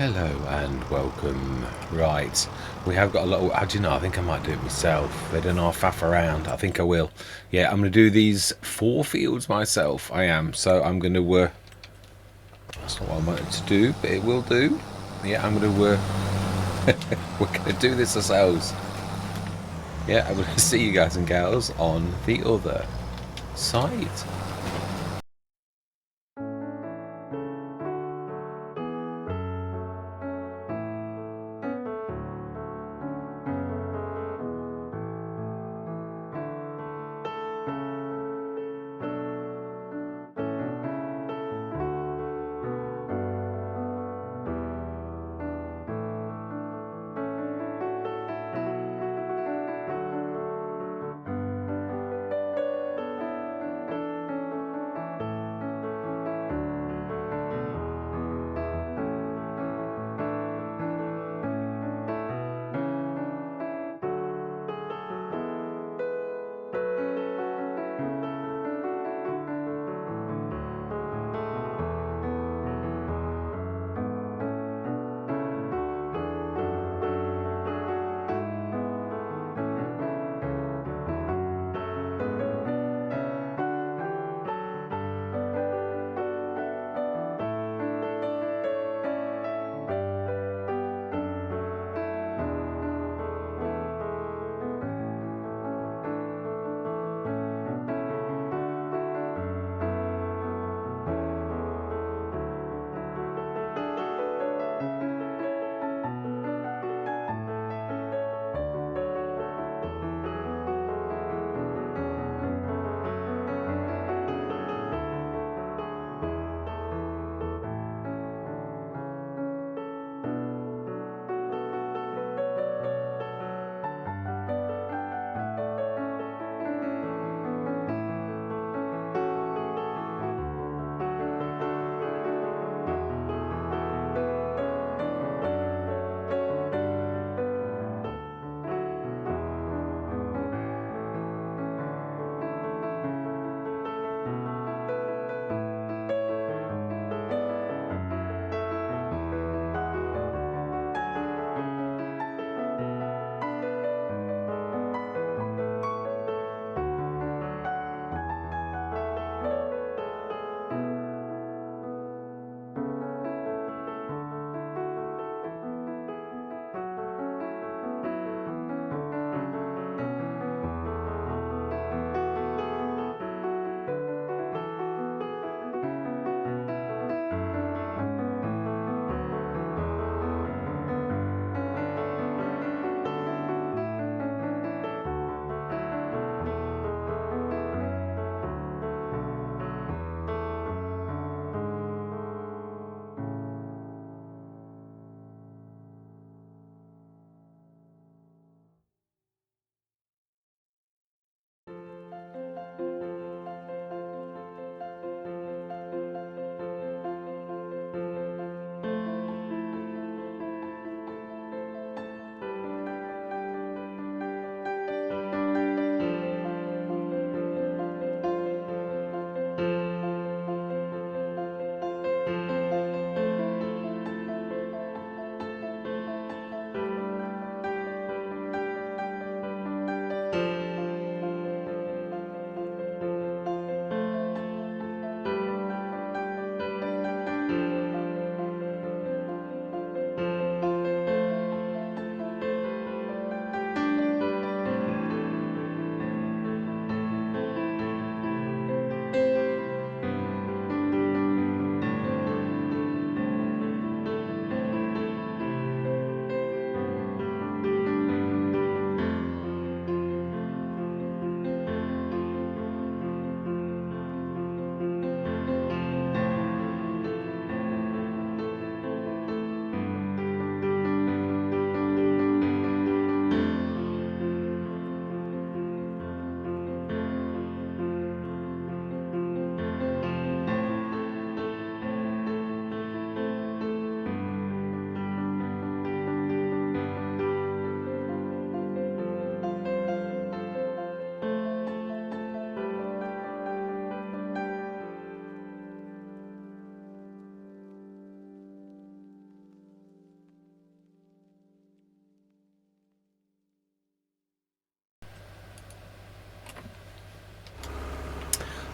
Hello and welcome. Right, we have got a lot of, how do you know, I think I might do it myself. They don't know I'll faff around. I think I will. Yeah, I'm going to do these 4 fields myself. I am. So I'm going to, that's not what I wanted to do, but it will do. Yeah, I'm going to, we're going to do this ourselves. Yeah, I'm going to see you guys and gals on the other side.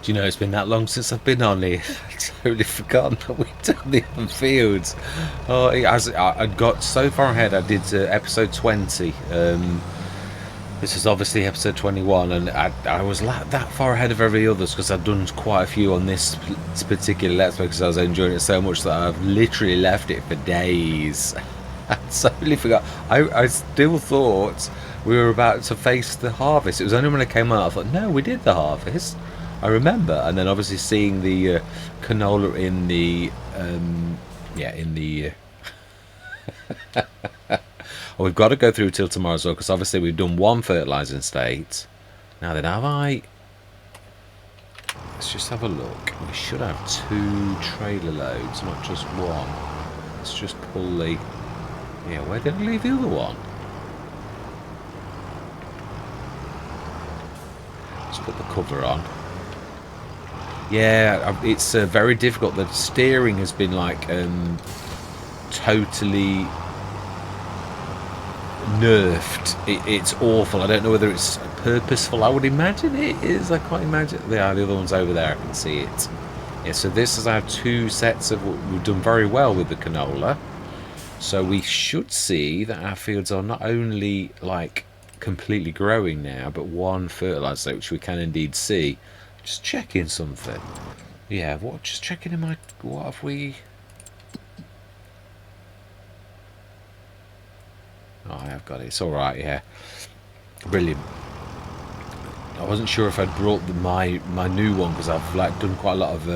Do you know, it's been that long since I've been on here. I'd totally forgotten that we'd done the other fields. Oh, I'd got so far ahead. I did episode 20. This is obviously episode 21, and I was that far ahead of every others because I'd done quite a few on this particular Let's Play because I was enjoying it so much that I've literally left it for days. I totally forgot. I still thought we were about to face the harvest. It was only when I came out I thought, no, we did the harvest. I remember, and then obviously seeing the canola in the well, we've got to go through till tomorrow as well, because obviously we've done one fertilising state. Now then, have I... Let's just have a look. We should have 2 trailer loads, not just one. Let's just pull the... Yeah, where did I leave the other one? Let's put the cover on. Yeah, it's very difficult. The steering has been like totally nerfed. It's awful. I don't know whether it's purposeful. I would imagine it is. I can't imagine. The other one's over there. I can see it. Yeah, so this is our 2 sets of... We've done very well with the canola. So we should see that our fields are not only like completely growing now, but 1 fertiliser, which we can indeed see. Just checking something. Yeah, what? Just checking in my... What have we... Oh, I have got it. It's alright, yeah. Brilliant. I wasn't sure if I'd brought my new one, because I've like done quite a lot of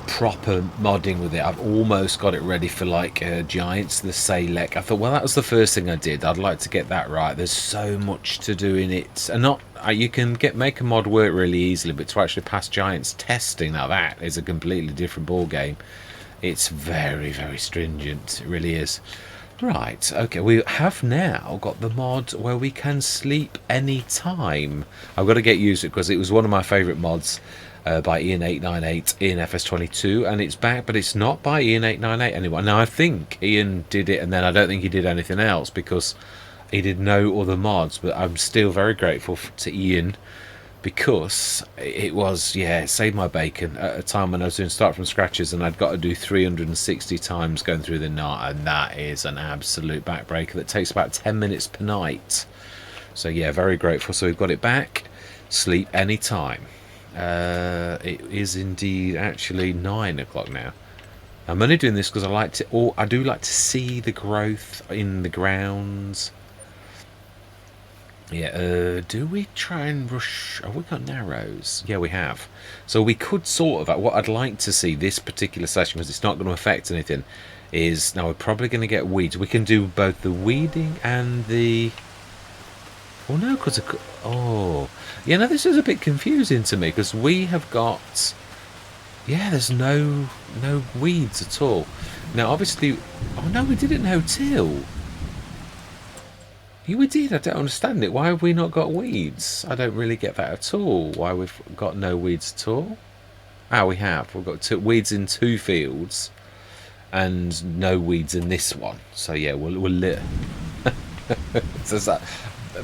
proper modding with it. I've almost got it ready for like Giants, the Salek. I thought, well, that was the first thing I did. I'd like to get that right. There's so much to do in it. And not... you can make a mod work really easily, but to actually pass Giants testing, now that is a completely different ball game. It's very, very stringent. It really is. Right, okay, we have now got the mod where we can sleep any time. I've got to get used to it because it was one of my favourite mods by Ian898 in FS22, and it's back, but it's not by Ian898 anymore. Now, I think Ian did it, and then I don't think he did anything else because he did no other mods, but I'm still very grateful to Ian because it was, yeah, it saved my bacon at a time when I was doing start from scratches and I'd got to do 360 times going through the night, and that is an absolute backbreaker that takes about 10 minutes per night. So yeah, very grateful. So we've got it back. Sleep anytime. It is indeed actually 9 o'clock now. I'm only doing this because I like to, or I do like to see the growth in the grounds. Yeah, do we try and rush? Have we got narrows? Yeah, we have. So we could sort of, what I'd like to see this particular session, because it's not going to affect anything, is, now we're probably going to get weeds. We can do both the weeding and the... Oh no, because... Oh, yeah, no, this is a bit confusing to me, because we have got... Yeah, there's no weeds at all. Now, obviously... Oh no, we didn't no-till. Yeah, we did. I don't understand it. Why have we not got weeds? I don't really get that at all. Why we've got no weeds at all? Ah, we have. We've got weeds in 2 fields and no weeds in this one. So yeah, we'll so that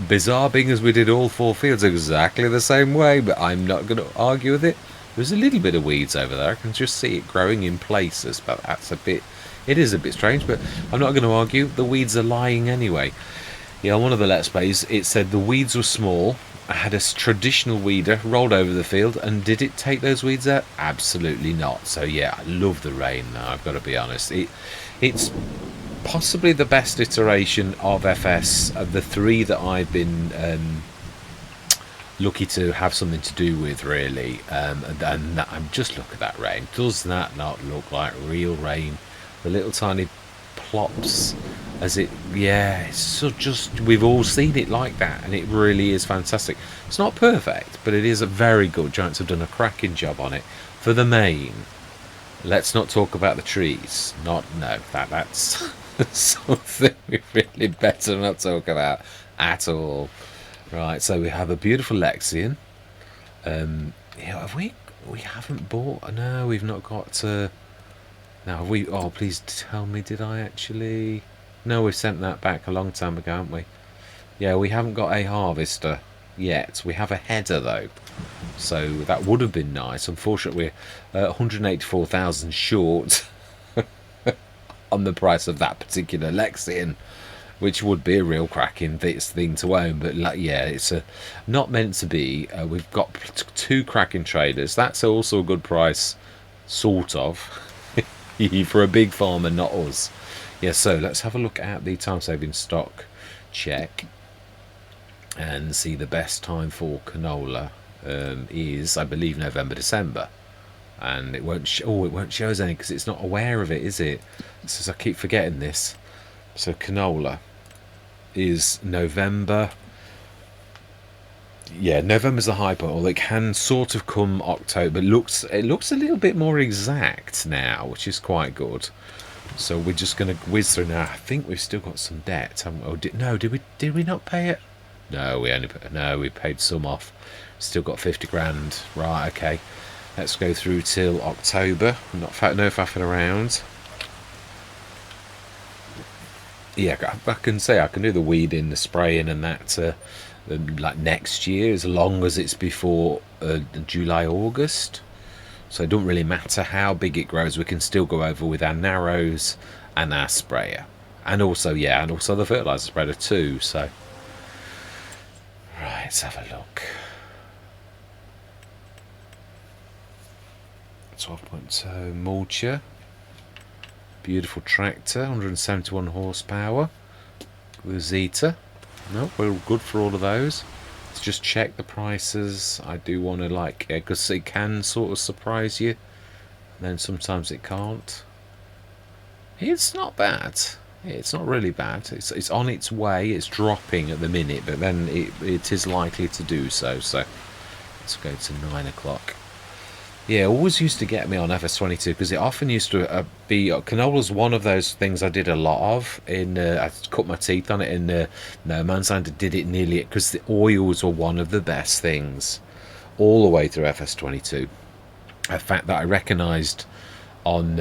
bizarre being as we did all 4 fields exactly the same way, but I'm not going to argue with it. There's a little bit of weeds over there. I can just see it growing in places, but that's a bit... It is a bit strange, but I'm not going to argue. The weeds are lying anyway. Yeah, on one of the Let's Plays, it said the weeds were small. I had a traditional weeder rolled over the field, and did it take those weeds out? Absolutely not. So yeah, I love the rain now, I've got to be honest. It's possibly the best iteration of FS of the 3 that I've been lucky to have something to do with, really. And I'm just look at that rain. Does that not look like real rain? The little tiny plops as it, yeah, it's so just, we've all seen it like that, and it really is fantastic. It's not perfect, but it is a very good. Giants have done a cracking job on it. For the main, let's not talk about the trees. That's something we really better not talk about at all. Right, so we have a beautiful Lexian. Yeah, have we haven't bought, no, we've not got now have we, oh please tell me, did I actually... No, we've sent that back a long time ago, haven't we? Yeah, we haven't got a harvester. yet. We have a header though, so that would have been nice. Unfortunately, we're 184,000 short on the price of that particular Lexian, which would be a real cracking thing to own. But like, yeah, it's not meant to be. We've got 2 cracking traders. That's also a good price, sort of, for a big farmer, not us. Yeah, so let's have a look at the time saving stock check and see the best time for canola is, I believe, November, December. And it won't it won't show us any because it's not aware of it, is it? So I keep forgetting this. So canola is November. Yeah, November's the high point. Or it can sort of come October. It looks a little bit more exact now, which is quite good. So we're just going to whiz through now. I think we've still got some debt, haven't we? No, did we not pay it? No, we paid some off. Still got 50 grand. Right, okay. Let's go through till October. No faffing around. Yeah, I can say I can do the weeding, the spraying, and that like next year, as long as it's before July, August. So it don't really matter how big it grows. We can still go over with our narrows and our sprayer, and also the fertilizer spreader too. So right, let's have a look. 12.2 mulcher, beautiful tractor, 171 horsepower with Zeta. No, we're good for all of those. Let's just check the prices. I do want to because it can sort of surprise you, and then sometimes it can't. It's not bad. It's not really bad. It's on its way. It's dropping at the minute, but then it is likely to do so. So let's go to 9 o'clock. Yeah, it always used to get me on FS22 because it often used to be canola's one of those things I did a lot of. I cut my teeth on it in No Man's Land. I did it nearly because the oils were one of the best things all the way through FS22. A fact that I recognised on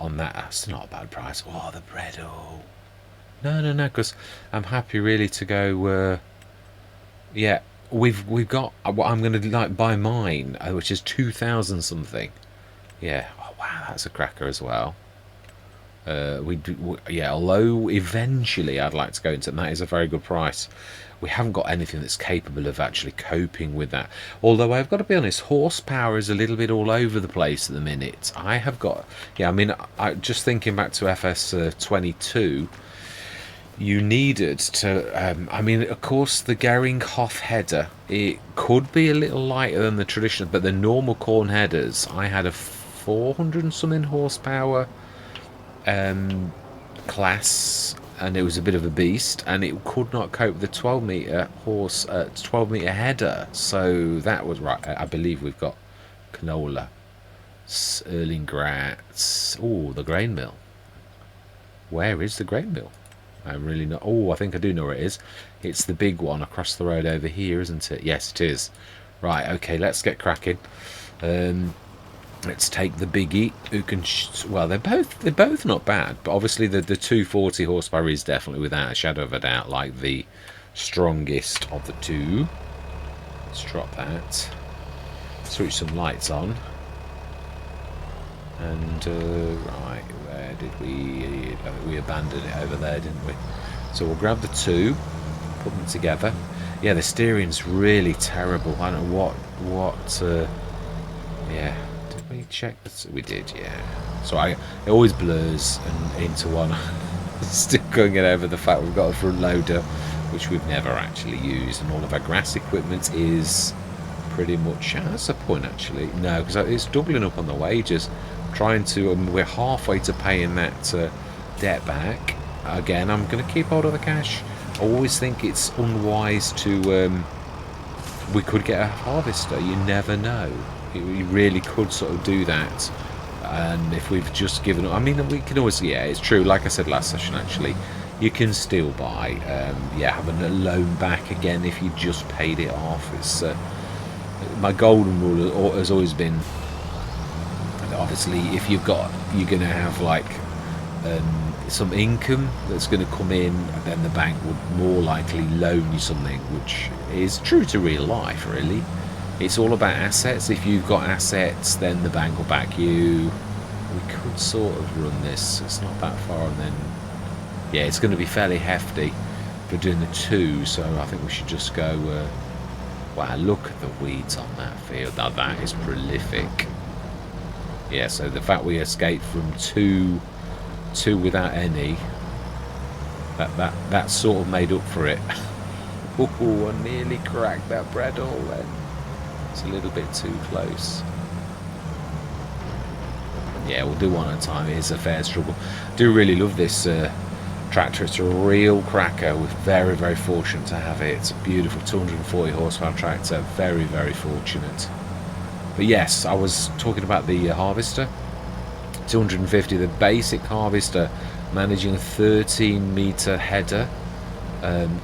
on that. That's not a bad price. Oh, the bread. Oh, no, because I'm happy really to go. Yeah. We've got what I'm going to buy mine, which is 2,000 something. Yeah. Oh wow, that's a cracker as well. Although eventually I'd like to go into, and that is a very good price. We haven't got anything that's capable of actually coping with that. Although I've got to be honest, horsepower is a little bit all over the place at the minute. I have got, I just thinking back to FS22. You needed to, of course, the Geringhoff header, it could be a little lighter than the traditional, but the normal corn headers, I had a 400 and something horsepower class, and it was a bit of a beast, and it could not cope with the 12 meter header. So that was right. I believe we've got canola, Erlingratz. Oh, the grain mill. Where is the grain mill? I'm really not. Oh, I think I do know where it is. It's the big one across the road over here, isn't it? Yes, it is. Right. Okay. Let's get cracking. Let's take the biggie. Who can? Well, they're both not bad, but obviously the 240 horsepower is definitely, without a shadow of a doubt, like the strongest of the two. Let's drop that. Switch some lights on. And right, where did we abandoned it over there, didn't we? So we'll grab the two, put them together. Yeah, the steering's really terrible. I don't know what yeah, did we check this? We did, yeah. So it always blurs and into one. Still going it over the fact we've got a front loader, which we've never actually used, and all of our grass equipment is pretty much, that's a point actually. No, because it's doubling up on the wages. Trying to, we're halfway to paying that debt back. Again, I'm going to keep hold of the cash. I always think it's unwise to, we could get a harvester, you never know. You really could sort of do that. And if we've just given, we can always, yeah, it's true, like I said last session actually, you can still buy, having a loan back again if you just paid it off. It's, my golden rule has always been, obviously, if you're going to have like some income that's going to come in, and then the bank would more likely loan you something, which is true to real life, really. It's all about assets. If you've got assets, then the bank will back you. We could sort of run this. It's not that far, and then yeah, it's going to be fairly hefty for doing the 2. So I think we should just go. Wow, look at the weeds on that field. Now that is prolific. Yeah, so the fact we escaped from two without any, that sort of made up for it. Oh, I nearly cracked that bread all then. It's a little bit too close. Yeah, we'll do one at a time. It is a fair struggle. I do really love this tractor. It's a real cracker. We're very, very fortunate to have it. It's a beautiful 240 horsepower tractor. Very, very fortunate. But yes, I was talking about the harvester. 250, the basic harvester, managing a 13-meter header,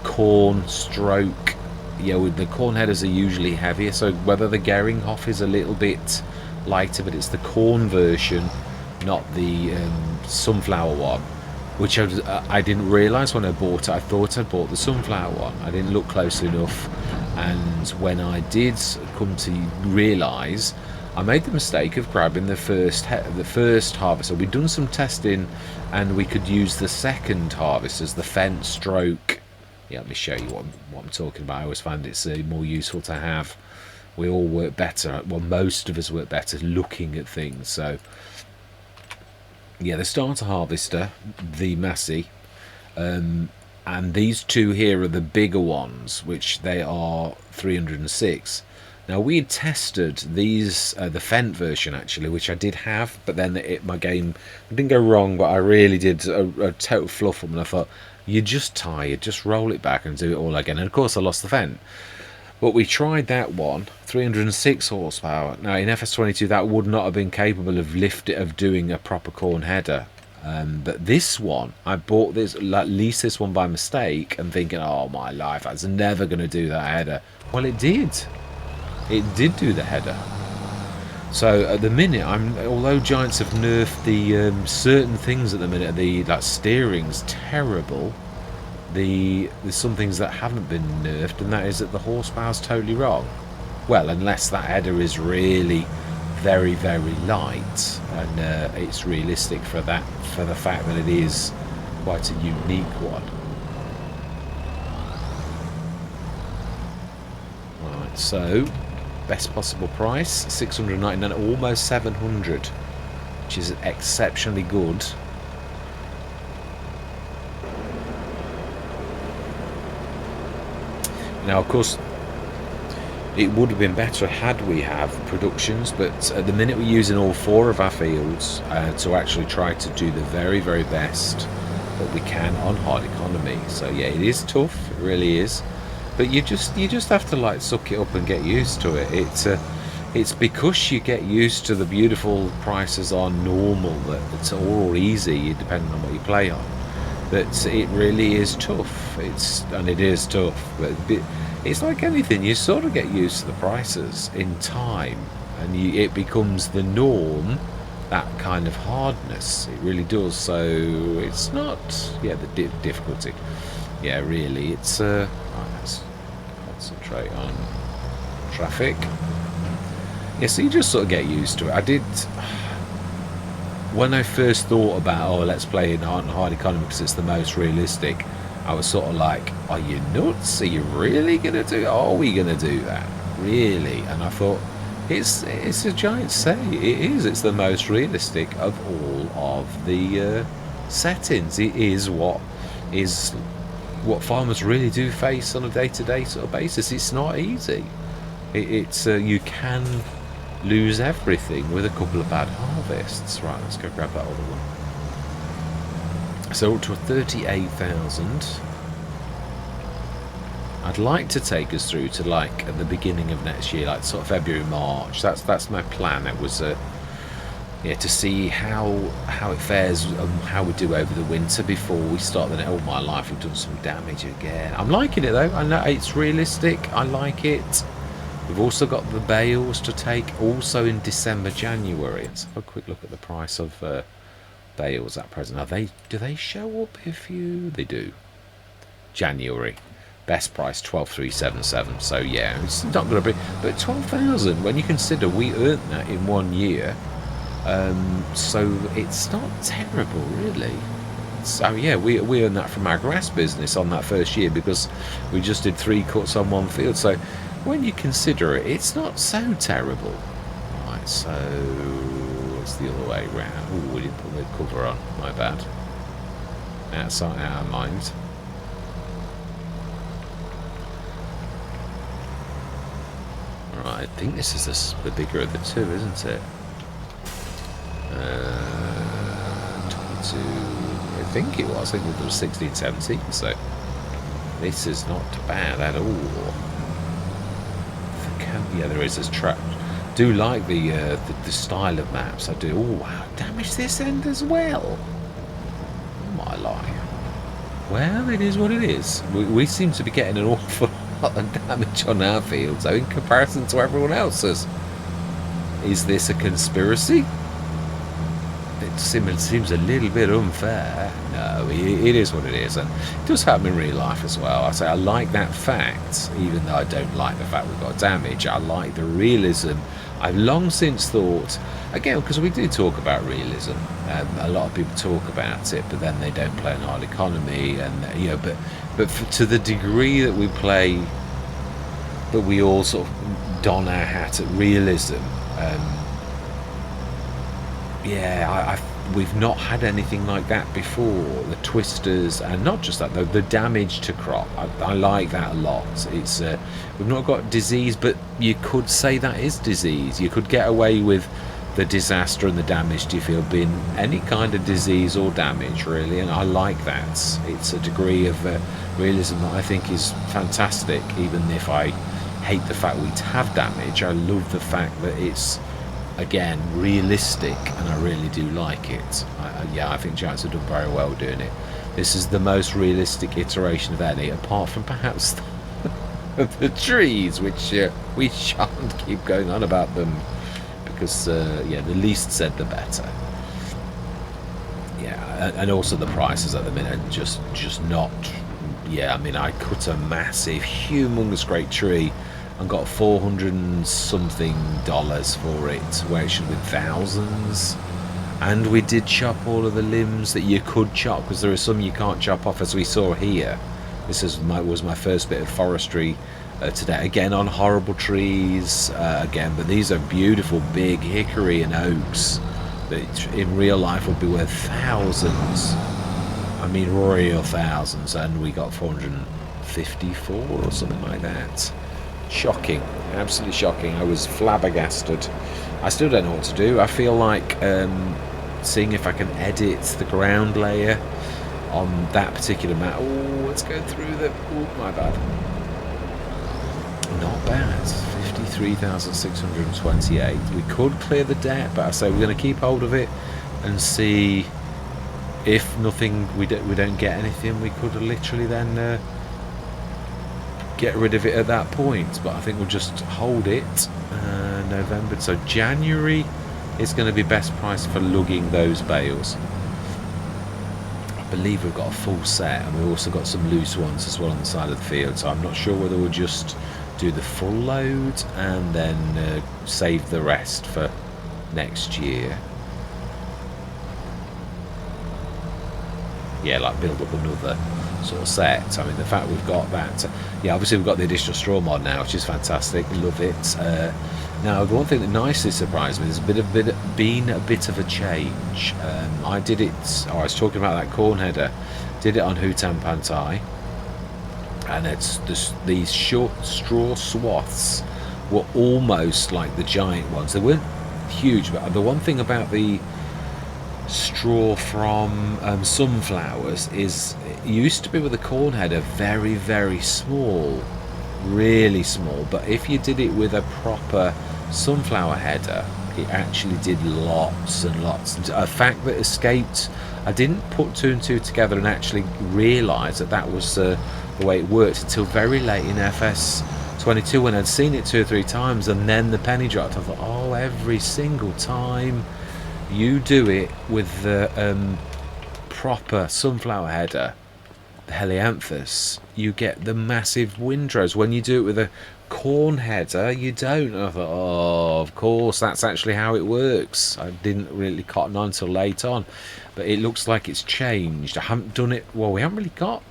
corn stroke. Yeah, with the corn headers are usually heavier, so whether the Geringhoff is a little bit lighter, but it's the corn version, not the sunflower one, which I didn't realise when I bought it. I thought I bought the sunflower one. I didn't look close enough, and when I did come to realise, I made the mistake of grabbing the first harvester. We'd done some testing, and we could use the second harvester as the fence stroke. Yeah, let me show you what I'm talking about. I always find it's more useful to have. We all work better. Well, most of us work better looking at things. So, yeah, the starter harvester, the Massey, and these 2 here are the bigger ones, which they are 306. Now, we had tested these, the Fendt version actually, which I did have, but then my game didn't go wrong, but I really did a total fluff them, and I thought, you're just tired, just roll it back and do it all again. And of course, I lost the Fendt. But we tried that one, 306 horsepower. Now, in FS22, that would not have been capable of doing a proper corn header. But this one, I bought this, leased this one by mistake, and thinking, oh my life, I was never going to do that header. Well, it did. It did do the header. So at the minute, although Giants have nerfed the certain things at the minute, the steering's terrible. There's some things that haven't been nerfed, and that is that the horsepower's totally wrong. Well, unless that header is really very, very light, and it's realistic for the fact that it is quite a unique one. Right, so best possible price, 699, almost 700, which is exceptionally good. Now, of course, it would have been better had we have productions, but at the minute we're using all 4 of our fields to actually try to do the very, very best that we can on hard economy. So yeah, it is tough, it really is. But you just have to suck it up and get used to it. It's because you get used to the beautiful prices on normal that it's all easy, depending on what you play on. But it really is tough. It is tough. But it's like anything. You sort of get used to the prices in time, and it becomes the norm. That kind of hardness, it really does. So it's not, yeah, the difficulty. Yeah, really, it's let's concentrate on traffic. Yeah, so you just sort of get used to it. When I first thought about, let's play in hard economy because it's the most realistic, I was sort of like, are you nuts? Are you really gonna do? Are we gonna do that? Really? And I thought, it's a giant say. It is. It's the most realistic of all of the settings. It is what farmers really do face on a day-to-day sort of basis. It's not easy. It's you can lose everything with a couple of bad harvests. Right, let's go grab that other one. So up to 38,000. I'd like to take us through to at the beginning of next year, like sort of February, March. That's my plan. It was yeah, to see how it fares and how we do over the winter before we start the oh my life, we've done some damage again. I'm liking it though. I know it's realistic. I like it. We've also got the bales to take also in December, January. Let's have a quick look at the price of bales at present. Do they show up if you? They do. January, best price 12,377. So yeah, it's not going to be, but 12,000 when you consider we earned that in 1 year. So it's not terrible, really. So yeah, we earned that from our grass business on that first year because we just did 3 cuts on 1 field. So when you consider it, it's not so terrible. Right, so it's the other way round. Oh, we didn't put the cover on. My bad. Outside our mind. Right, I think this is the bigger of the two, isn't it? 22. I think it was. I think it was 16, 17. So this is not bad at all. Yeah, there is this trap. Do like the style of maps. I do. Oh wow, damage this end as well. Oh my life. Well, it is what it is. We seem to be getting an awful lot of damage on our field, so in comparison to everyone else's. Is this a conspiracy? It seems a little bit unfair. No, it is what it is, and it does happen in real life as well. I say I like that fact, even though I don't like the fact we've got damage. I like the realism. I've long since thought, again, because we do talk about realism. A lot of people talk about it, but then they don't play an hard economy, and you know, but to the degree that we play, that we all sort of don our hat at realism. Yeah, we've not had anything like that before. The twisters, and not just that, the damage to crop. I like that a lot. It's we've not got disease, but you could say that is disease. You could get away with the disaster and the damage to your field being any kind of disease or damage, really, and I like that. It's a degree of realism that I think is fantastic, even if I hate the fact we have damage. I love the fact that it's, again, realistic, and I really do like it. Yeah, I think Giants have done very well doing it. This is the most realistic iteration of any, apart from perhaps the trees, which we shan't keep going on about them, because yeah, the least said the better. Yeah, and also the prices at the minute just not. Yeah, I mean, I cut a massive, humongous great tree and got $400 and something for it, where it should have been thousands. And we did chop all of the limbs that you could chop, because there are some you can't chop off, as we saw here. This was my first bit of forestry today, again on horrible trees again, but these are beautiful big hickory and oaks that in real life would be worth thousands. I mean real thousands, and we got 454 or something like that. Shocking, absolutely shocking. I was flabbergasted. I still don't know what to do. I feel like seeing if I can edit the ground layer on that particular map. Oh, let's go through the... Oh, my bad. Not bad. 53,628. We could clear the debt, but I say we're going to keep hold of it and see if nothing, we don't get anything. We could literally then get rid of it at that point, but I think we'll just hold it. November, so January is going to be best price for lugging those bales. I believe we've got a full set, and we've also got some loose ones as well on the side of the field, so I'm not sure whether we'll just do the full load and then save the rest for next year. Yeah, like build up another sort of set. I mean, the fact we've got that, yeah, obviously we've got the additional straw mod now, which is fantastic. Love it. Now, the one thing that nicely surprised me is been a bit of a change. I did it. Oh, I was talking about that corn header. Did it on Hutan Pantai, and it's these short straw swaths were almost like the giant ones. They weren't huge, but the one thing about the straw from sunflowers is it used to be with the corn header very, very small, really small, but if you did it with a proper sunflower header, it actually did lots and lots. A fact that escaped, I didn't put 2 and 2 together and actually realise that that was the way it worked until very late in FS25 when I'd seen it 2 or 3 times, and then the penny dropped. I thought, oh, every single time You do it with the proper sunflower header, the helianthus, you get the massive windrows. When you do it with a corn header, you don't. I thought, oh, of course, that's actually how it works. I didn't really cotton on until late on, but it looks like it's changed. I haven't done it. Well, we haven't really got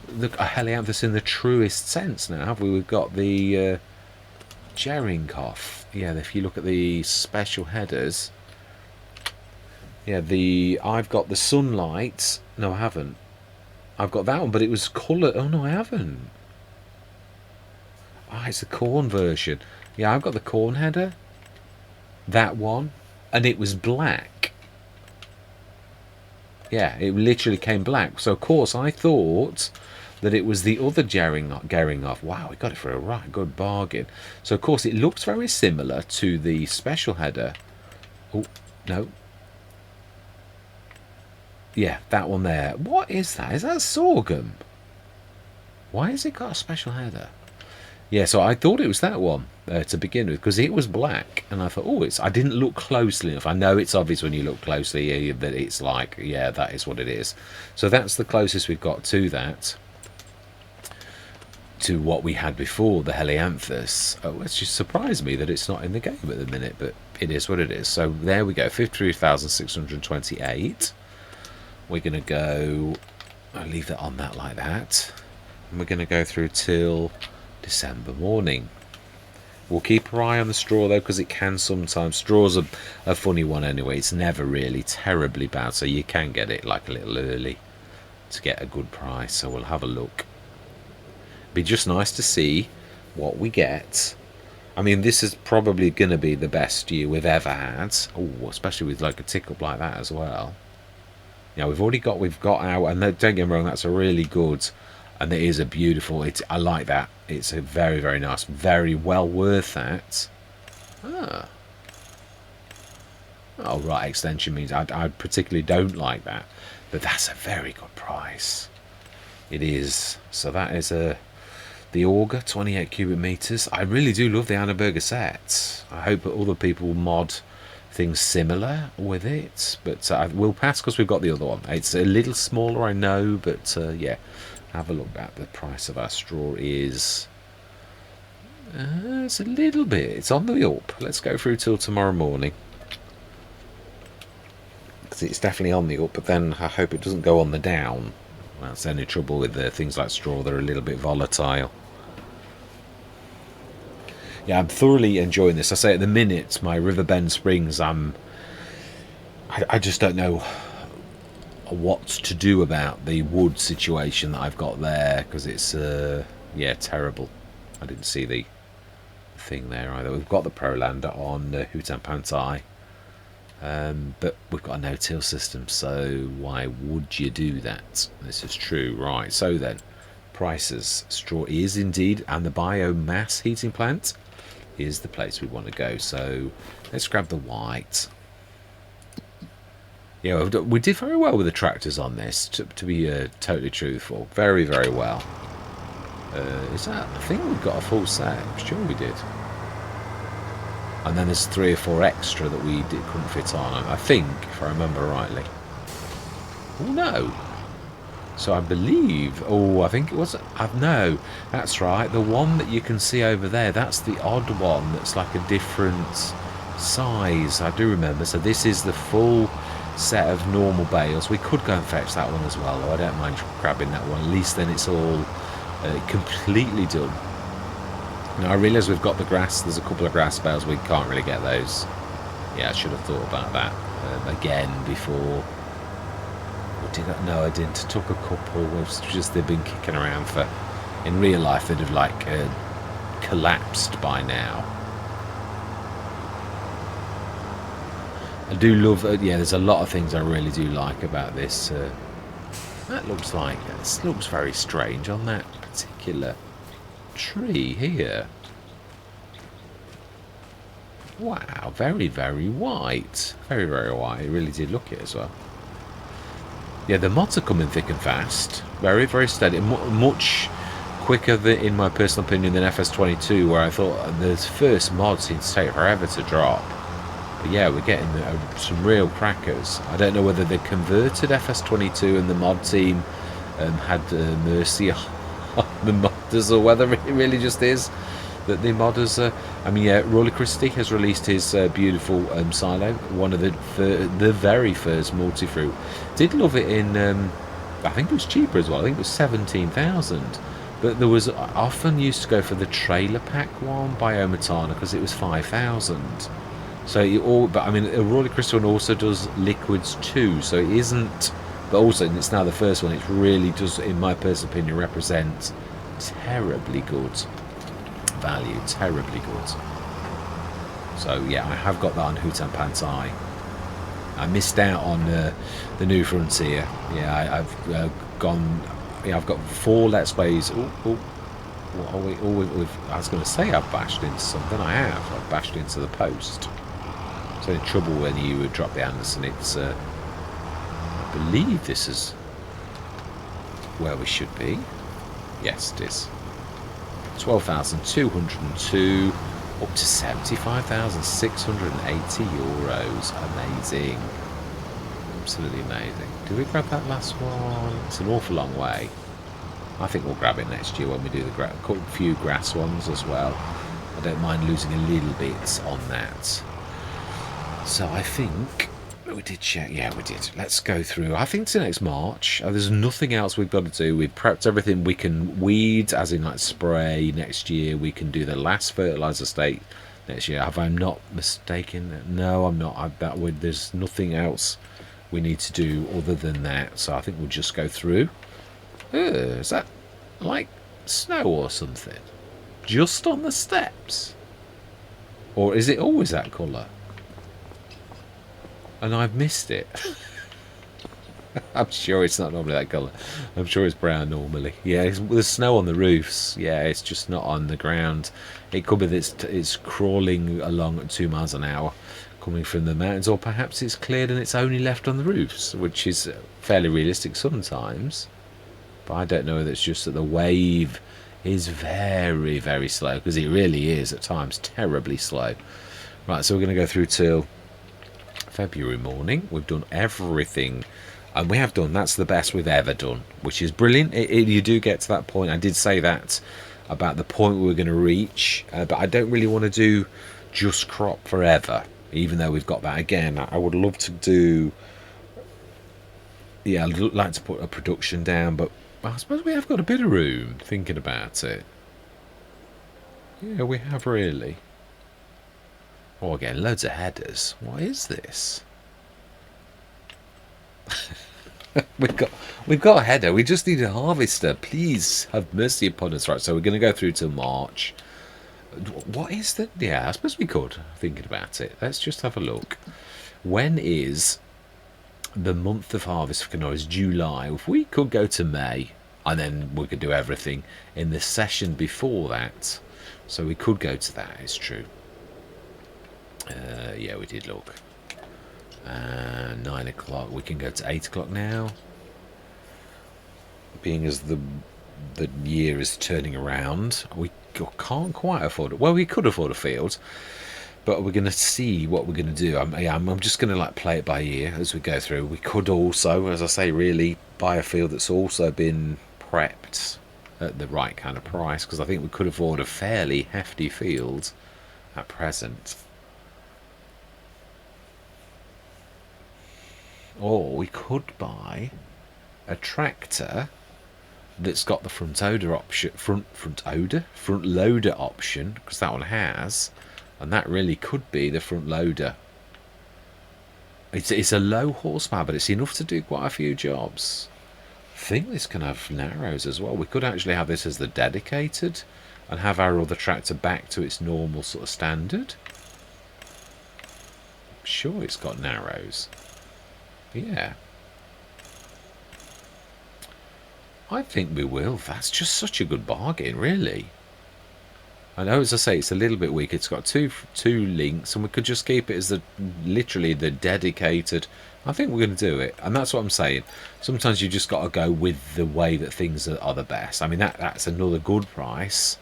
a helianthus in the truest sense now, have we? We've got the Zielonka. Yeah, if you look at the special headers, yeah, I've got the sunlight. No, I haven't. I've got that one, but it was coloured. Oh, no, I haven't. Ah, it's the corn version. Yeah, I've got the corn header. That one. And it was black. Yeah, it literally came black. So, of course, I thought that it was the other Zielonka. Wow, we got it for a right good bargain. So, of course, it looks very similar to the special header. Oh, no. Yeah, that one there. What is that? Is that sorghum? Why has it got a special header? Yeah, so I thought it was that one to begin with, because it was black, and I thought, oh, I didn't look closely enough. I know it's obvious when you look closely that it's like, yeah, that is what it is. So that's the closest we've got to that, to what we had before, the helianthus. Oh, it's just surprised me that it's not in the game at the minute, but it is what it is. So there we go, 53,628. We're going to go, I'll leave that on that like that, and we're going to go through till December morning. We'll keep our eye on the straw though, because it can sometimes, straw's a funny one anyway. It's never really terribly bad, so you can get it like a little early to get a good price. So we'll have a look. Be just nice to see what we get. I mean, this is probably going to be the best year we've ever had. Oh, especially with like a tick up like that as well. Yeah, we've got our, and don't get me wrong, that's a really good, and it is a beautiful, I like that. It's a very, very nice, very well worth that. Ah. Oh, right, extension means I particularly don't like that, but that's a very good price. It is. So that is the auger, 28 cubic meters. I really do love the Annaberger set. I hope that other people will mod things similar with it, but we'll pass because we've got the other one. It's a little smaller, I know, but yeah, have a look at the price of our straw is it's a little bit, it's on the up. Let's go through till tomorrow morning, because it's definitely on the up, but then I hope it doesn't go on the down. Well, that's the only trouble with things like straw, they're a little bit volatile. Yeah, I'm thoroughly enjoying this. I say at the minute, my Riverbend Springs, I just don't know what to do about the wood situation that I've got there, because it's, yeah, terrible. I didn't see the thing there either. We've got the Prolander on Hutan Pantai, but we've got a no-till system, so why would you do that? This is true. Right, so then, prices. Straw is indeed, and the biomass heating plant is the place we want to go. So let's grab the white. Yeah, we did very well with the tractors on this, to be totally truthful. Very, very well. Is that, I think we've got a full set. I'm sure we did. And then there's 3 or 4 extra that we couldn't fit on, I think, if I remember rightly. Oh no. So I believe, I think it was, no, that's right, the one that you can see over there, that's the odd one that's like a different size, I do remember. So this is the full set of normal bales. We could go and fetch that one as well, though I don't mind grabbing that one, at least then it's all completely done. Now I realise we've got the grass, there's a couple of grass bales, we can't really get those. Yeah, I should have thought about that again before. No, I didn't. Took a couple. It's just they've been kicking around for. In real life, they'd have like collapsed by now. I do love. Yeah, there's a lot of things I really do like about this. That looks very strange on that particular tree here. Wow, very, very white. Very, very white. It really did look it as well. Yeah, the mods are coming thick and fast. Very, very steady. Much quicker, in my personal opinion, than FS25, where I thought the first mod seemed to take forever to drop. But yeah, we're getting some real crackers. I don't know whether they converted FS22 and the mod team had mercy on the modders, or whether it really just is that the modders I mean, yeah, Roller Christie has released his beautiful silo, one of the very first multi-fruit. Did love it in I think it was cheaper as well. I think it was 17,000. But there was often used to go for the trailer pack one by Omatana because it was 5,000. So you all, but I mean, Roller Crystal also does liquids too. So it isn't, but also it's now the first one. It really does, in my personal opinion, represent terribly good value, terribly good. So yeah, I have got that on Hutan Pantai. I missed out on the New Frontier. Yeah, I've gone. Yeah, I've got 4 Let's Plays. What are we? I was going to say I've bashed into something. I have. I've bashed into the post. So in trouble when you drop the Anderson. It's. I believe this is where we should be. Yes, it is. 12,202 up to 75,680 euros. Amazing. Absolutely amazing. Did we grab that last one? It's an awful long way. I think we'll grab it next year when we do the few grass ones as well. I don't mind losing a little bit on that. So I think we did check. Yeah, we did. Let's go through. I think it's next March. There's nothing else we've got to do. We've prepped everything. We can weed, as in like spray next year. We can do the last fertilizer state next year. Have I not mistaken? No, I'm not. There's nothing else we need to do other than that. So I think we'll just go through. Is that like snow or something? Just on the steps? Or is it always that colour? And I've missed it. I'm sure it's not normally that colour. I'm sure it's brown normally. Yeah, there's snow on the roofs. Yeah, it's just not on the ground. It could be that it's crawling along at 2 miles an hour coming from the mountains, or perhaps it's cleared and it's only left on the roofs, which is fairly realistic sometimes. But I don't know whether it's just that the wave is very, very slow, because it really is at times terribly slow. Right, so we're going to go through till February morning. We've done everything, and we have done, that's the best we've ever done, which is brilliant. You do get to that point. I did say that about the point we were going to reach, but I don't really want to do just crop forever, even though we've got that. Again, I would love to do, yeah, I'd like to put a production down, but I suppose we have got a bit of room thinking about it. Yeah, we have really. Oh, again, loads of headers. What is this? we've got a header. We just need a harvester. Please have mercy upon us. Right, so we're going to go through till March. What is that? Yeah, I suppose we could, thinking about it. Let's just have a look. When is the month of harvest for canola? Is July. If we could go to May, and then we could do everything in the session before that. So we could go to that, it's true. Yeah, we did look. 9 o'clock. We can go to 8 o'clock now. Being as the year is turning around, we can't quite afford it. Well, we could afford a field, but we're going to see what we're going to do. I'm just going to like play it by ear as we go through. We could also, as I say, really buy a field that's also been prepped at the right kind of price, because I think we could afford a fairly hefty field at present. Or we could buy a tractor that's got the front loader option, because that one has, and that really could be the front loader. It's a low horsepower, but it's enough to do quite a few jobs. I think this can have narrows as well. We could actually have this as the dedicated and have our other tractor back to its normal sort of standard. I'm sure it's got narrows. Yeah. I think we will. That's just such a good bargain, really. I know, as I say, it's a little bit weak. It's got two links, and we could just keep it as literally the dedicated. I think we're going to do it, and that's what I'm saying. Sometimes you just got to go with the way that things are the best. I mean, that's another good price.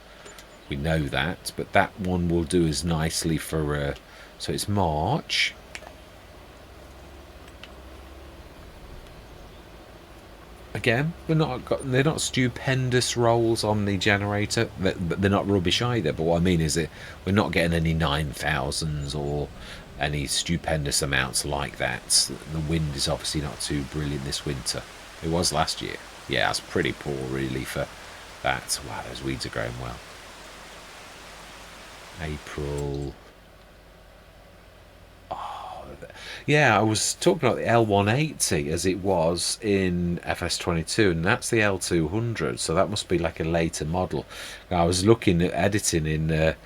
We know that, but that one will do as nicely for So it's March. Again, they're not stupendous rolls on the generator, but they're not rubbish either. But what I mean is that we're not getting any 9,000s or any stupendous amounts like that. The wind is obviously not too brilliant this winter. It was last year. Yeah, it's pretty poor really for that. Wow, those weeds are growing well. April. Yeah, I was talking about the L180 as it was in FS22, and that's the L200, so that must be like a later model. I was looking at editing in.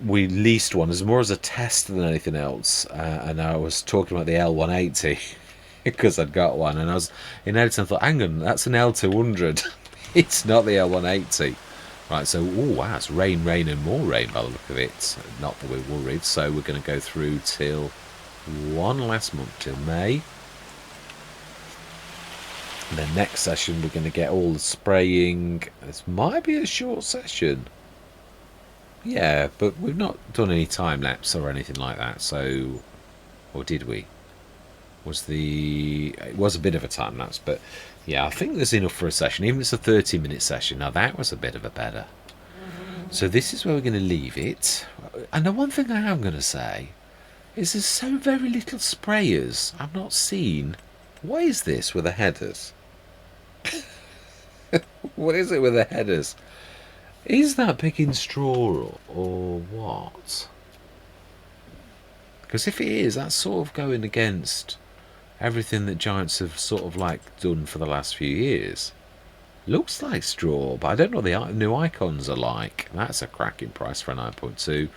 We leased one as more as a test than anything else, and I was talking about the L180 because I'd got one, and I was in editing. I thought, hang on, that's an L200. It's not the L180. Right, so, oh wow, it's rain, rain, and more rain by the look of it. Not that we're worried, so we're going to go through till one last month, till May. And then next session, we're going to get all the spraying. This might be a short session. Yeah, but we've not done any time lapse or anything like that, so. Or did we? It was a bit of a time lapse, but yeah, I think there's enough for a session, even if it's a 30-minute session. Now that was a bit of a better. So this is where we're going to leave it. And the one thing I am going to say is there's so very little sprayers I've not seen. What is this with the headers? What is it with the headers? Is that picking straw or what? Because if it is, that's sort of going against everything that Giants have sort of like done for the last few years. Looks like straw, but I don't know what the new icons are like. That's a cracking price for a 9.2,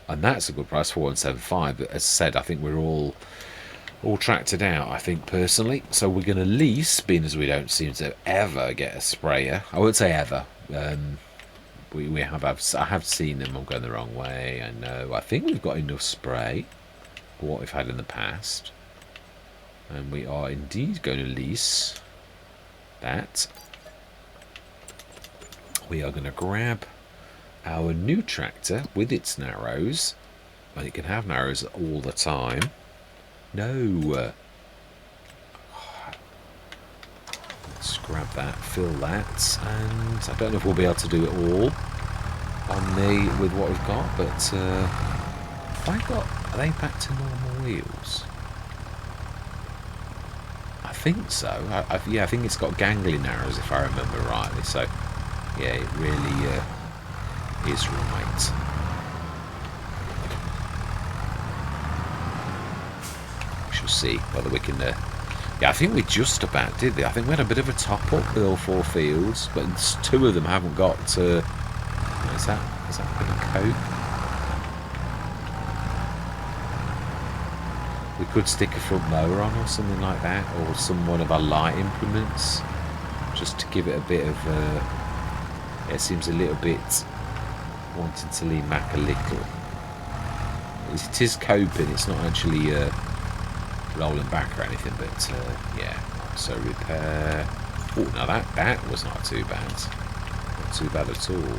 and that's a good price for 175. But as I said, I think we're all tracted out, I think, personally. So we're going to lease, being as we don't seem to ever get a sprayer. I won't say ever. I have seen them. I'm going the wrong way, I know. I think we've got enough spray for what we've had in the past. And we are indeed going to lease that. We are going to grab our new tractor with its narrows. And it can have narrows all the time. No. Let's grab that, fill that. And I don't know if we'll be able to do it all with what we've got. But are they back to normal wheels? I think so. Yeah, I think it's got gangly narrows if I remember rightly. So, yeah, it really is right. We shall see whether we can. Yeah, I think we just about did it. I think we had a bit of a top up with all 4 fields, but 2 of them haven't got. Is that going to cope? We could stick a front mower on or something like that, or one of our light implements, just to give it a bit of. It seems a little bit wanting to lean back a little. It is coping. It's not actually rolling back or anything, but yeah. So repair. Oh, now that was not too bad. Not too bad at all.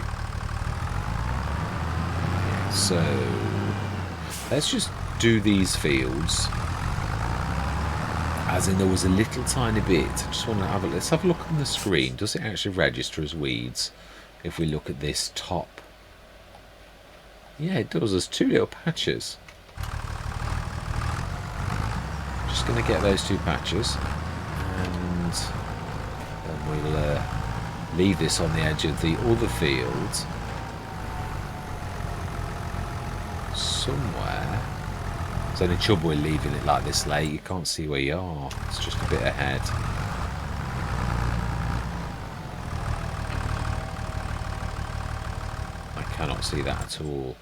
Yeah, so let's just do these fields, as in there was a little tiny bit. I just want to let's have a look on the screen. Does it actually register as weeds if we look at this top? Yeah, it does. There's 2 little patches. Just going to get those 2 patches, and then we'll leave this on the edge of the other field somewhere. It's only trouble with leaving it like this late. You can't see where you are. It's just a bit ahead. I cannot see that at all.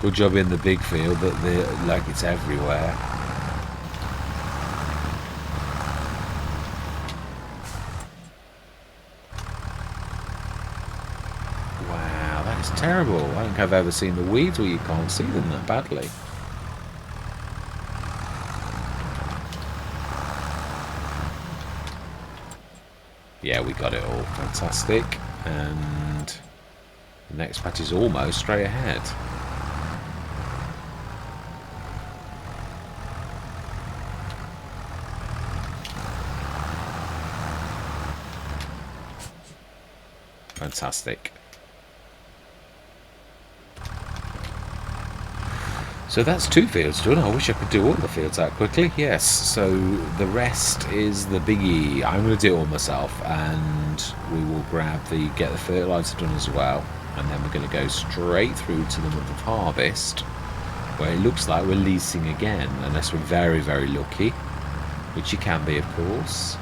Good job in the big field, but like it's everywhere. Terrible. I don't think I've ever seen the weeds where you can't see them that badly. Yeah, we got it all. Fantastic. And The next patch is almost straight ahead. Fantastic. So that's 2 fields done. I wish I could do all the fields that quickly. Yes, so the rest is the biggie. I'm going to do it all myself, and we will get the fertilizer done as well, and then we're going to go straight through to the month of harvest, where it looks like we're leasing again, unless we're very, very lucky, which you can be, of course.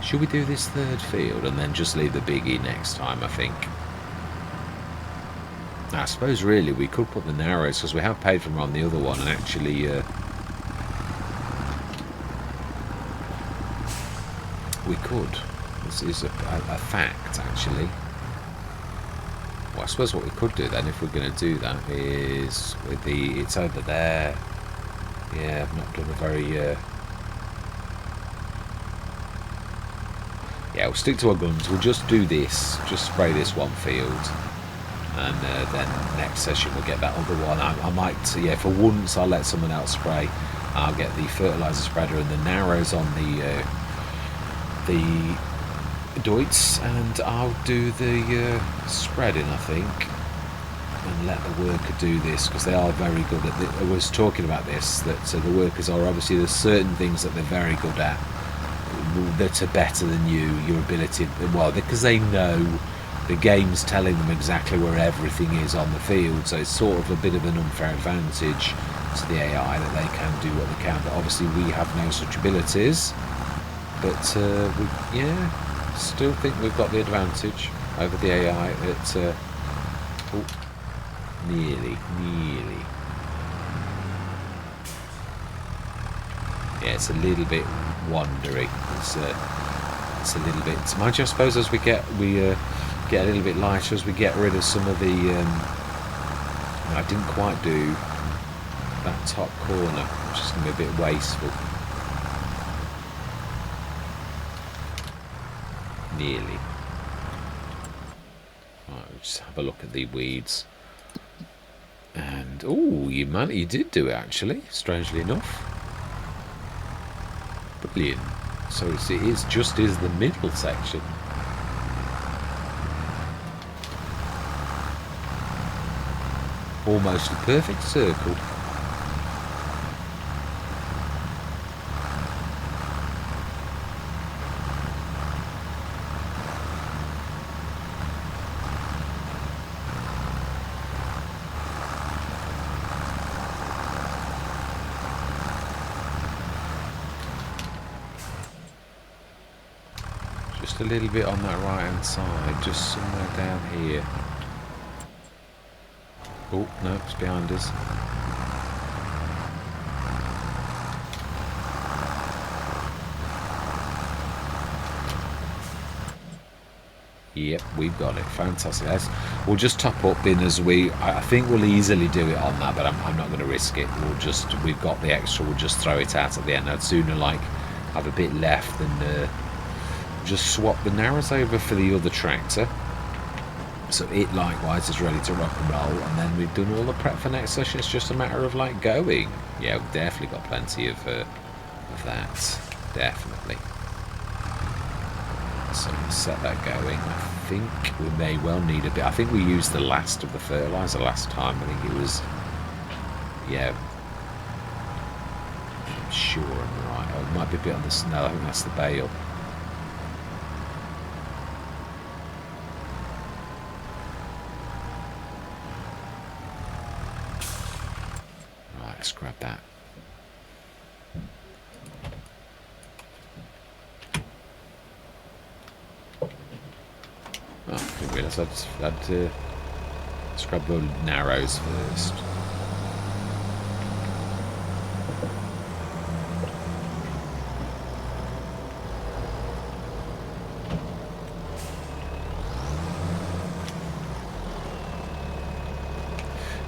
Should we do this 3rd field and then just leave the biggie next time, I think? I suppose really we could put the narrows, because we have paid for them on the other one, and actually we could. This is a fact, actually. Well, I suppose what we could do then, if we're going to do that, is with it's over there. Yeah, I've not done a very yeah, we'll stick to our guns. We'll just do this, just spray this 1 field. And then next session we'll get that other one. I might, yeah, for once I'll let someone else spray. I'll get the fertilizer spreader and the narrows on the Deutz, and I'll do the spreading, I think, and let the worker do this, because they are very good at it. I was talking about this, that the workers are obviously, there's certain things that they're very good at that are better than you, your ability, well, because they know the game's telling them exactly where everything is on the field, so it's sort of a bit of an unfair advantage to the AI that they can do what they can, but obviously we have no such abilities. But we, yeah, still think we've got the advantage over the AI. At oh, nearly. Yeah, it's a little bit wandery. It's a little bit. Mind you, I suppose as we get a little bit lighter, as we get rid of some of the. I didn't quite do that top corner, which is going to be a bit wasteful. Nearly. Right, we'll just have a look at the weeds. And oh, you did do it actually, strangely enough. Brilliant. So it is just is the middle section. Almost a perfect circle. Just a little bit on that right hand side, just somewhere down here. Oh, no, it's behind us. Yep, we've got it. Fantastic. We'll just top up in as I think we'll easily do it on that, but I'm not going to risk it. We've got the extra, we'll just throw it out at the end. I'd sooner have a bit left than just swap the narrows over for the other tractor. So it likewise is ready to rock and roll, and then we've done all the prep for next session. It's just a matter of going. Yeah, we've definitely got plenty of that. Definitely. So we'll set that going. I think we may well need a bit. I think we used the last of the fertilizer last time. I think it was, yeah. I'm sure I'm right. Oh, it might be a bit on the snow. I think that's the bale. Let's grab that. Oh, I didn't realise I'd scrub the narrows first.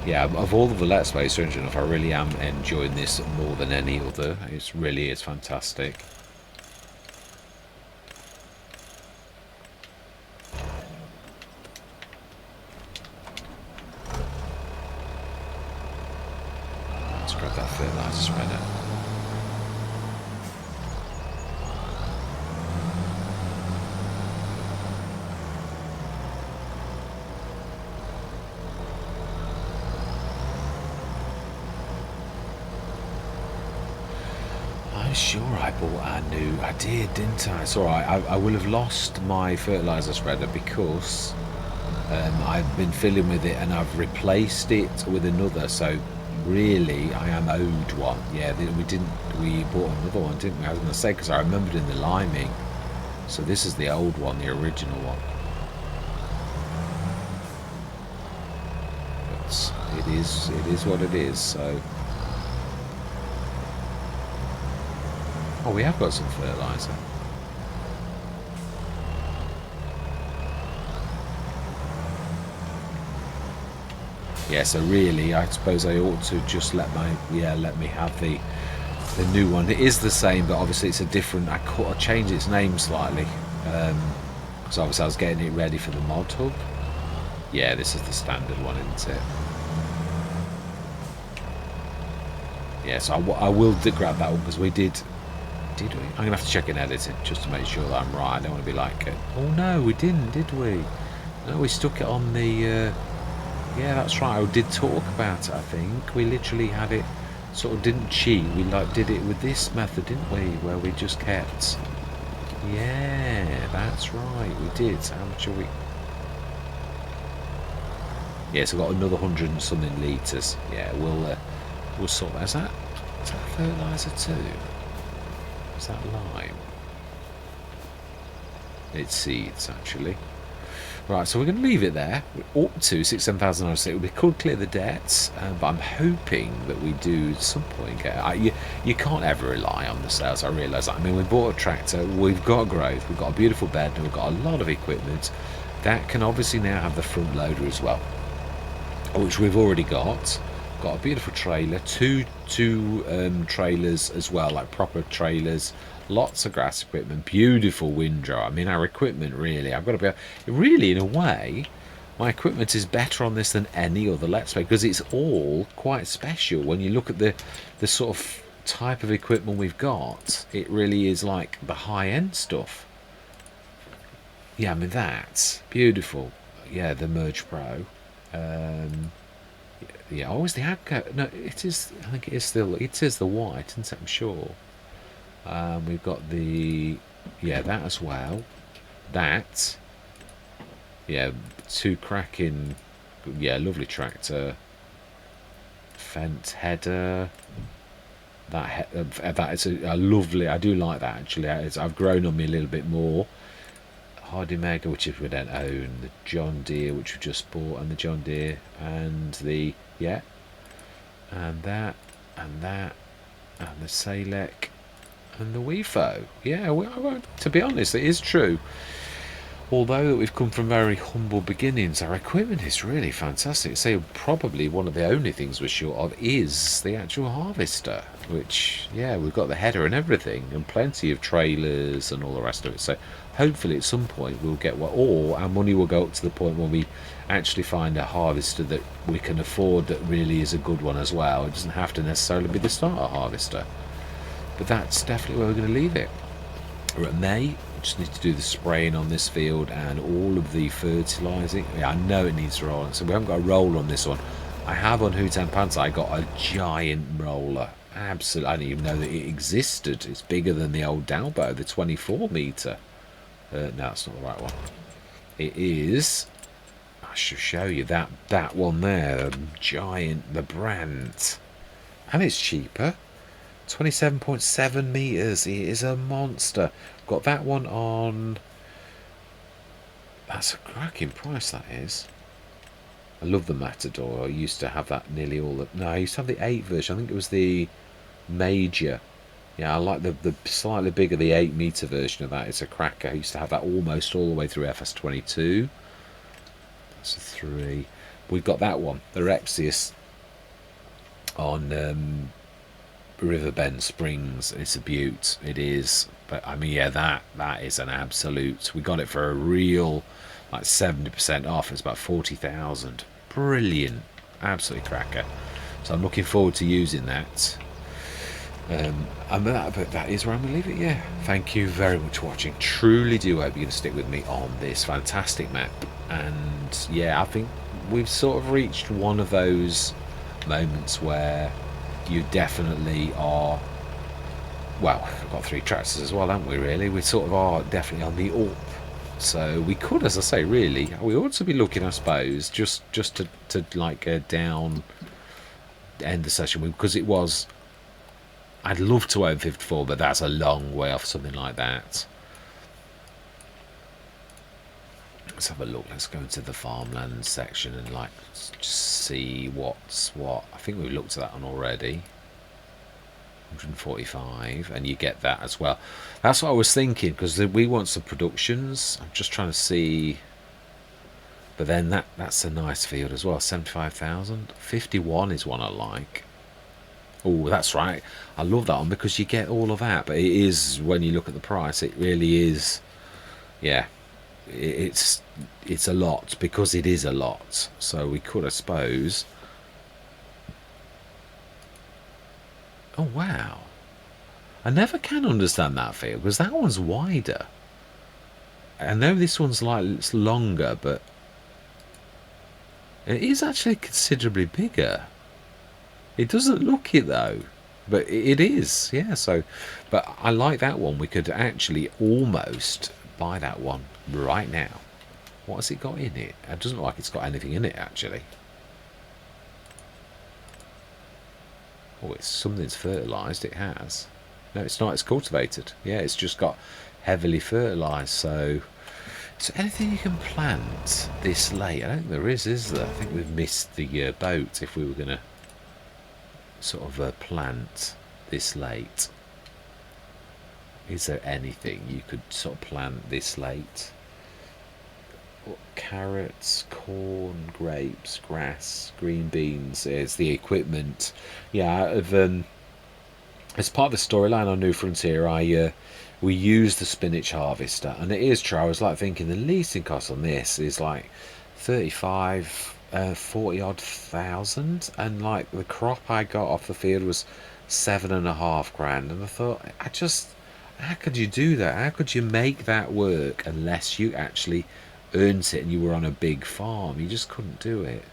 Yeah, of all of the Let's Plays, strangely enough, I really am enjoying this more than any other. It really is fantastic. Let's grab that fertiliser spreader. I'm sure I bought a new... I did, didn't I? It's alright. I will have lost my fertiliser spreader because I've been filling with it and I've replaced it with another. So really, I am owed one. Yeah, we bought another one, didn't we? I was going to say, because I remembered in the liming. So this is the old one, the original one. But it is what it is, so... Oh, we have got some fertiliser. Yeah, so really, I suppose I ought to just let me have the new one. It is the same, but obviously it's a different. I changed its name slightly, because obviously I was getting it ready for the mod hub. Yeah, this is the standard one, isn't it? Yeah, so I will grab that one because we did. Did we? I'm going to have to check in editing just to make sure that I'm right. I don't want to be like, oh no, we didn't, did we? No, we stuck it on the... yeah, that's right. I did talk about it, I think. We literally had it, sort of didn't cheat. We did it with this method, didn't we? Where we just kept... Yeah, that's right. We did. How much are we... Yeah, so we've got another 100 and something litres. Yeah, we'll sort that. Is that fertiliser too? Is that lime? It's seeds, actually. Right, so we're going to leave it there. We're up to 6,700. We could clear the debts, but I'm hoping that we do at some point get... You can't ever rely on the sales, I realise that. I mean, we bought a tractor, we've got growth, we've got a beautiful bed, and we've got a lot of equipment. That can obviously now have the front loader as well, which we've already got. Got a beautiful trailer, two trailers as well, like proper trailers, lots of grass equipment, beautiful windrow. I mean, our equipment really, I've got to be really, in a way, my equipment is better on this than any other Let's Play because it's all quite special. When you look at the sort of type of equipment we've got, it really is like the high-end stuff. Yeah, I mean, that's beautiful. Yeah, the Merge Pro. Yeah, always the Agco. No, it is. I think it is still. It is the white, isn't it? I'm sure. We've got the. Yeah, that as well. That. Yeah, two cracking. Yeah, lovely tractor. Fence header. That is a lovely. I do like that actually. I've grown on me a little bit more. Hardy Mega, which we don't own, the John Deere, which we just bought, and the John Deere, and the and that, and that, and the Salek, and the Wefo. Yeah, to be honest, it is true. Although we've come from very humble beginnings, our equipment is really fantastic. So probably one of the only things we're short of is the actual harvester, which, yeah, we've got the header and everything, and plenty of trailers and all the rest of it. So hopefully at some point we'll get one, or our money will go up to the point where we actually find a harvester that we can afford that really is a good one as well. It doesn't have to necessarily be the starter harvester. But that's definitely where we're going to leave it. We're at May. Just need to do the spraying on this field and all of the fertilising. Yeah, I know it needs rolling, so we haven't got a roller on this one. I have on Hootan Pants, I got a giant roller. Absolutely, I didn't even know that it existed. It's bigger than the old Dalbo, the 24 metre. No, it's not the right one. It is. I should show you that one there, the giant, the Brandt, and it's cheaper. 27.7 metres. It is a monster. Got that one on. That's a cracking price, that is. I love the Matador. I used to have that nearly all the... No, I used to have the 8 version. I think it was the Major. Yeah, I like the slightly bigger, the 8 metre version of that. It's a cracker. I used to have that almost all the way through FS22. That's a 3. We've got that one, the Rexius, on Riverbend Springs. It's a beaut. It is. But I mean, yeah, that is an absolute. We got it for a real, like 70% off. It's about 40,000. Brilliant, absolutely cracker. So I'm looking forward to using that. And that is where I'm going to leave it, yeah. Thank you very much for watching. Truly do hope you're going to stick with me on this fantastic map. And yeah, I think we've sort of reached one of those moments where you definitely are, well, we've got 3 tractors as well, haven't we, really? We sort of are definitely on the up. So we could, as I say, really, we ought to be looking, I suppose, just to like down, end the session, because it was, I'd love to own 54, but that's a long way off something like that. Let's have a look. Let's go into the farmland section and like just see what's what. I think we looked at that one already. 145, and you get that as well. That's what I was thinking, because we want some productions. I'm just trying to see. But then that's a nice field as well. 75,000. 51 is one I like. Oh, that's right. I love that one because you get all of that. But it is, when you look at the price, it really is. Yeah, it's a lot, because it is a lot. So we could, I suppose. Oh wow, I never can understand that field, because that one's wider. I know this one's like, it's longer, but it is actually considerably bigger. It doesn't look it though, but it is, yeah. So, but I like that one. We could actually almost buy that one right now. What has it got in it? It doesn't look like it's got anything in it actually. Oh, it's something's fertilised. It has. No, it's not. It's cultivated. Yeah, it's just got heavily fertilised. So anything you can plant this late? I don't think there is there? I think we've missed the boat if we were going to sort of plant this late. Is there anything you could sort of plant this late? Carrots, corn, grapes, grass, green beans. It's the equipment. Yeah, as part of the storyline on New Frontier, we use the spinach harvester, and it is true. I was like thinking the leasing cost on this is like 35, 40 odd thousand, and like the crop I got off the field was 7.5 grand, and I thought, how could you do that? How could you make that work unless you actually earned it and you were on a big farm? You just couldn't do it.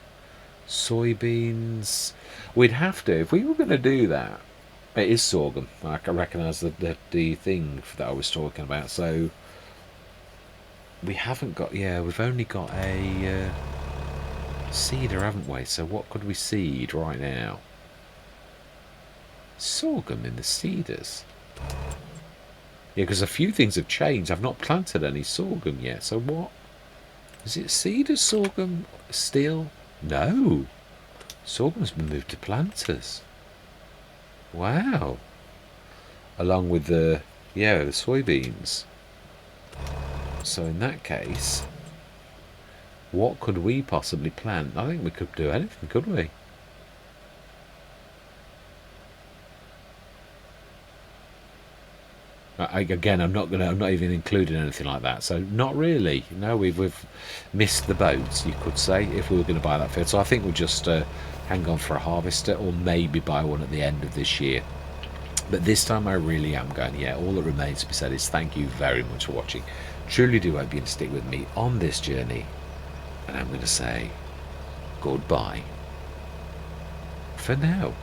Soybeans, we'd have to, if we were going to do that. It is sorghum. I can recognise the thing that I was talking about. So we haven't got, yeah, we've only got a seeder, haven't we? So what could we seed right now? Sorghum in the seeders. Yeah, because a few things have changed. I've not planted any sorghum yet. So what? Is it seeders sorghum still? No. Sorghum's been moved to planters. Wow. Along with the soybeans. So in that case, what could we possibly plant? I think we could do anything, could we? Again, I'm not even including anything like that. So not really. No, we've missed the boat, you could say, if we were going to buy that field. So I think we'll just hang on for a harvester, or maybe buy one at the end of this year. But this time I really am going. Yeah, all that remains to be said is thank you very much for watching. Truly do hope you can stick with me on this journey, and I'm going to say goodbye for now.